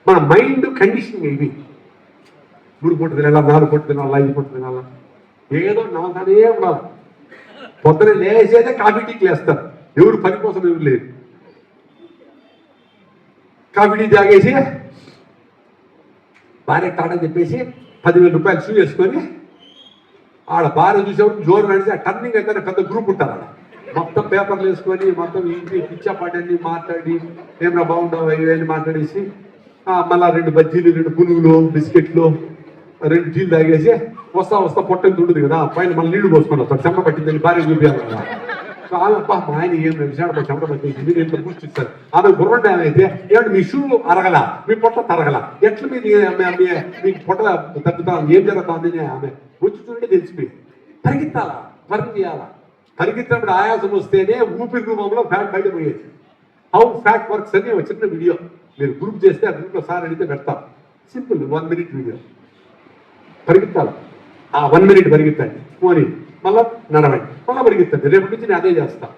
మన mind conditioning ఇవి. 3 పూట తినాలా, 4 పూట తినాలా, 5 పూట తినాలా, ఏదో నమ్మకానే ఉండాలి. పొద్దున లేచేదే కాఫీ టీకి లేస్తారు. ఎవరు పని కోసం ఎవరు లేరు. కాఫీ టీ తాగేసి భార్య తాడని చెప్పేసి 10,000 రూపాయలు షూ వేసుకొని ఆడ భార్య చూసేవాడు జోరు నడిచి ఆ టర్నింగ్ అయితే పెద్ద గ్రూప్ ఉంటారు. ఆడ మొత్తం పేపర్లు వేసుకొని మొత్తం ఇంటి పిచ్చాపాటన్ని మాట్లాడి ఏమైనా బాగుండవు ఇవన్నీ మాట్లాడేసి మళ్ళా 2 బజ్జీలు, 2 పునుగులు, బిస్కెట్లు, 2 టీలు తాగేసి వస్తా పొట్టని తుండదు కదా, పైన మళ్ళీ నీళ్లు పోసుకొని వస్తాడు. చెమట పట్టిందని భార్య చూపించాలి. చాలా మా ఆయన ఏం విషయాలు చెమట పట్టింది, నేను ఎంత కూర్చుంటాను. ఆమె బుర్రండి ఏమైతే ఏమంటే మీ షూ అరగల, మీ పొట్ట తరగల, ఎట్లా మీకు పొట్ట తగ్గుతా ఏం జరుగుతుంది ఆమె వచ్చి చూడండి తెలిసిపోయింది. పరిగెత్తాలా, పని చేయాలా. పరిగెత్తినప్పుడు ఆయాసం వస్తేనే ఊపిరి రూపంలో ఫ్యాట్ బయట పోయేది. హౌ ఫ్యాట్ వర్క్స్ అని ఒక చిన్న వీడియో మీరు గ్రూప్ చేస్తే ఆ గ్రూప్లో సార్ అడిగితే పెడతాం. Simple 1 minute video. పరిగెత్తాలి, ఆ 1 minute పరిగెత్తండి, పోనీ మళ్ళీ నడవండి, మళ్ళీ పరిగెత్తండి. రేపటి నుంచి నేను అదే చేస్తాను.